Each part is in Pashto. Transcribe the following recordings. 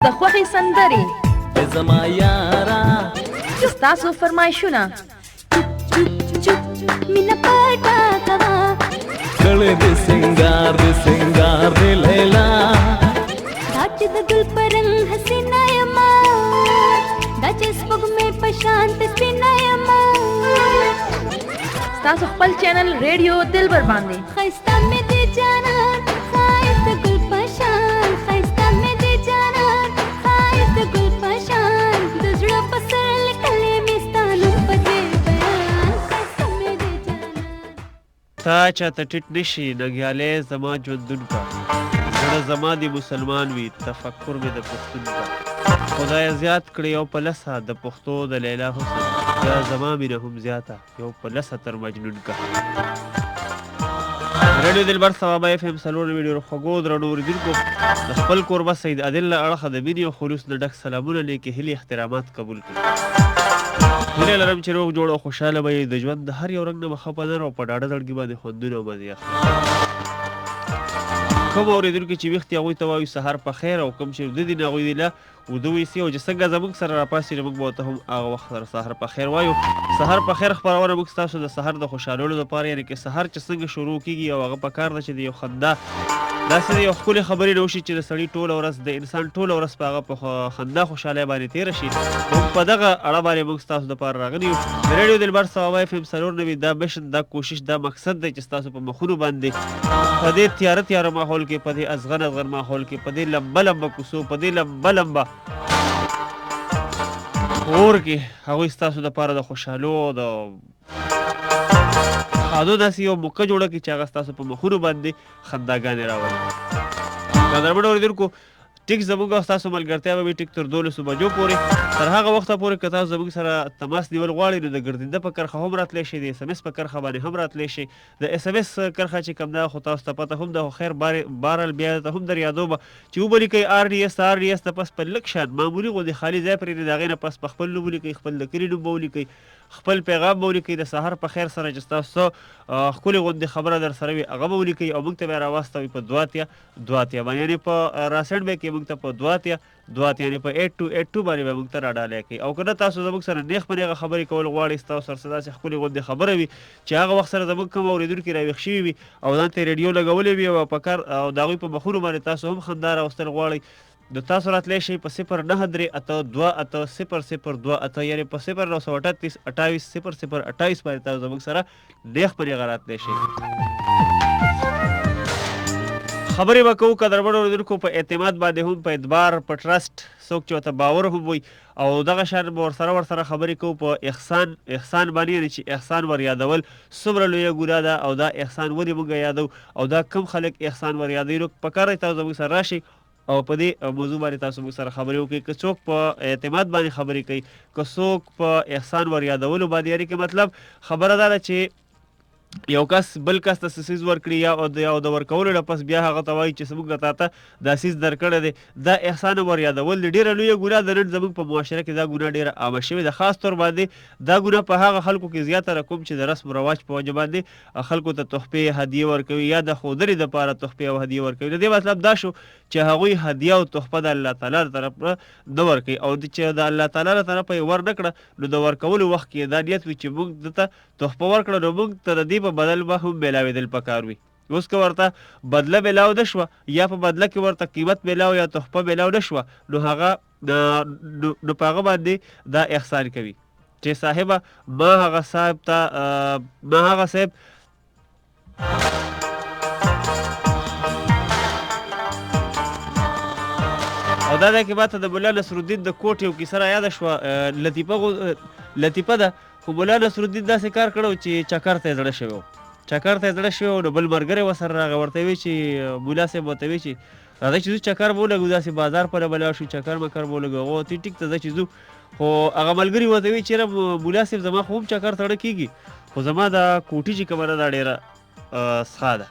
د خوښې سندرې زما یارا ستاسو فرمایشونه مینه پټه کوا کړه دې سنگار دې لیلا دا چې د ګل پرنګ حسینا یما دا چې سپوږمۍ په شانت سپینا یما ستاسو خپل چینل ریډیو دلبر باندې خیستا مې دې جانان خایست ګل په شان خیستا مې دې جانان خایست ګل په شان د زړه په سر لیکلې مې ستا نوم په دې بیان خیستا مې دې جانان تا چاته ټیټ نشي نګیالی زما ژوندون کا زړه زما دی مسلمان وي تفکر مې د پښتون کا خدای زیات کړی یو په لسه د پښتو د لیلا حسن یا زما مینه هم زیاته یو په لسه تر مجنون کا ریډیو دلبر ثوابه اف ام څلور ویډیو خوږو درنو اورېدونکو د خپل کوربه سید عادل له اړخه د مینې او خلوص نه ډک سلامونه لیکې هیلې احترامات قبول کړي هیله لرم چې روغ جوړ او خوشحاله به د ژوند د هر یو رنګ نه مخه په نر او په ډاډه زړګي باندې خوندونه او مزې اخلي کوم اورېدونکي چې ویښتې هغوی ته وایو سهار په خیر او کوم چې وده دي نه هغوی دي له وده ویسي او چې څنګه زموږ سره راپاسي نو موږ به ورته هم هغه وخت سره سهار په خیر وایو سهار په خیر خپرونه موږ ستاسو د سهار د خوشحالولو دپاره یعنې که سهار چې څنګه شروع کېږي او هغه په کار ده چې د یو خندا داسې د یو ښکلې خبرې نه وشي چې د سړي ټوله ورځ د انسان ټوله ورځ په هغه په خندا خوشحالۍ باندې تېره شي موږ په دغه اړه باندې موږ ستاسو دپاره راغلي یو د ریډیو دلبر ثوابه اف ام څلور نوي دا مشن دا کوشش دا مقصد دی چې ستاسو په مخونو باندې په دې تیاره ماحول کې په دې ازغن ماحول کې په دې لمبه کوڅو په دې لمبه اور کې هغوی ستاسو دپاره د خوشحالو د خادو داسې یو موقع جوړه کړي چې هغه ستاسو په مخونو باندې خنداګانې راولي قدرمنو اورېدونکو ټیک زموږ او ستاسو ملګرتیا به وي ټیک تر 12 بجو پورې تر هغه وخته پورې که تاسو زموږ سره تماس نیول غواړئ نو د ګرځنده په کرښه هم راتلی شئ د اس ام اس په کرښه باندې هم راتلی شئ د اس ام اس کرښه چې کوم ده خو تاسو ته پته هم ده خو خیر بهرحال بیا ته هم در یادومه چې وبلیکئ آر ډي اس نه پس په لږ شان معمولي غوندې خالي ځای پرېږدئ د هغې نه پس په خپل نوم ولیکئ خپل د کلي نوم به ولیکئ خپل پیغام به ولیکئ د سهار په خیر سره چې ستاسو څه ښکلې غوندې خبره در سره وي هغه به ولیکئ او موږ ته به یې راواستوئ په 2 اتیا باندې یعنې په راسنډ به کې موږ ته په 2 اتیا یعنې په 8282 باندې به موږ ته راډالۍ کوئ او که نه تاسو زموږ سره نیغ په نیغه خبرې کول غواړئ ستاسو سره څه داسې ښکلې غوندې خبره وي چې هغه وخت سره زموږ کوم اورېدونکي راویښ شوي وي او ځان ته یې ریډیو لګولی وي او په کار او د هغوی په مخونو باندې تاسو هم خندا راوستل غواړئ د تاسو راتلی شئ په 093828002 یعنې په 0938 28 باندې تاسو زموږ سره نیغ په نیغه راتلی شئ خبرې به کوو قدرمنو اورېدونکو په اعتماد باندې هم په اعتبار په ټرسټ څوک چې ورته باور هم وي او دغه شان به ورسره خبرې کوو په احسان باندې یعنې چې احسان ور یادول څومره لویه ګناه ده او دا احسان ولې موږ یادو او دا کم خلک احسان ور یادوي نو پکار دی تاسو زموږ سره راشئ او په دې موضوع باندې تاسو موږ سره خبرې وکړئ که څوک په اعتماد باندې خبرې کوي که څوک په احسان ور یادولو باندې یعنې که مطلب خبره دا ده چې یو کس بل کس ته څه څیز ورکړي یا د ورکولو نه پس بیا هغه ته وایي چې موږ تا ته دا څیز درکړی دی دا احسان ور یادول د ډېره لویه ګناه ده نن زموږ په معاشره کې دا ګناه ډېره عامه شوې ده خاص طور باندې دا ګناه په هغه خلکو کې زیاتره کوم چې د رسم و رواج په وجه باندې خلکو ته تحفې هدیې ورکوي یا د ښودنې دپاره تحفې او هدیې ورکوي د دې مطلب دا شو چې هغوی هدیه او تحفه د الله تعالی له طرف نه ورکوي او چې د الله تعالی له طرفه یې ور نه کړه نو د ورکولو وخت کې دا نیت وي چې موږ دته تحفه ورکړه نو موږ ته د دې په بدل به هم میلاوېدل پکار وي اوس که ورته بدله میلاو نه شوه یا په بدله کې ورته قیمت میلاو یا تحفه میلاو نه شوه نو هغه نو په هغه باندې دا احسان کوي چې صاحبه ما هغه صاحب او دا ده کې ماته د مولا نصرالدین د کوټ یو کیسه را یاده شوه لطیفه ده خو مولا نصرالدین داسې کار کړی چې چکر ته یې زړه شوی و نو بل ملګری ورسره راغی ورته وی چې مولا صاحب ورته وی چې راځئ چې ځو چکر به ولګو داسې بازار پورې به لاړ شو چکر مکر به ولګو هغه ورته ټیک ته ځه چې ځو خو هغه ملګري ورته وی چېرې مولا صاحب زما خو هم چکر تړه کېږي خو زما دا کوټي چې کومه ده دا ډېره څښا ده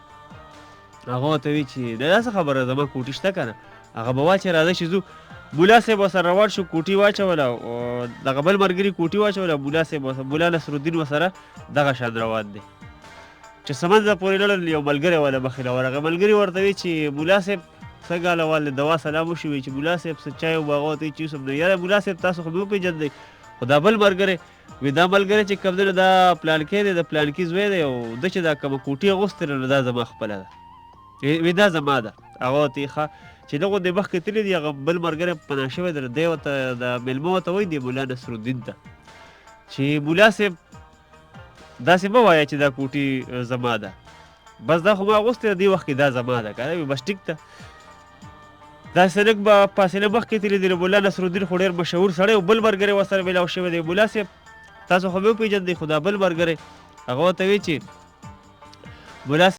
هغه ورته وی چې دا څه خبره زما کوټي شته که نه هغه به واچې راځئ چې ځو مولا صاحب ورسره روان شو کوټي واچوله دغه بل ملګري کوټي واچوله مولا نصرالدین ورسره دغه شان روان دی چې سمنځه پورې لاړل یو ملګری والا مخې له ورغی ملګري ورته وی چې مولا صاحب څنګه حالوال دی دوا سلام وشي وایي چې ملا صاحب څه چای وبه هغه ورته وایي چې یوسف نه یاره ملا صاحب تاسو خو مې وپېژندئ خو دا بل ملګری وایي دا ملګری چې کوم دی نو دا پلانکی دی د پلانکي زوی دی او ده چې دا کومه کوټې اغوستې ده نو دا زما خپله ده وایي دا زما ده هغه ورته وایي ښه چې نه غوندې مخکې تللی دی هغه بل ملګری پناه شوی دی دی ورته د مېلمه ورته وایي دی ملا نصرالدین ته چې ملا صاحب داسې مه وایه چې دا کوټې زما ده بس دا خو ما اغوستې ده دې وخت کې دا زما ده که نه بس ټیک ده داسې لږ به فاصله مخکې تللی دی ملا نصرالدین خو ډېر مشهور سړی او بل ملګری ورسره میلاو شوی دی ملا صاحب تاسو خو مې وپېژندئ خو دا بل ملګری هغه ورته وایي چې ملا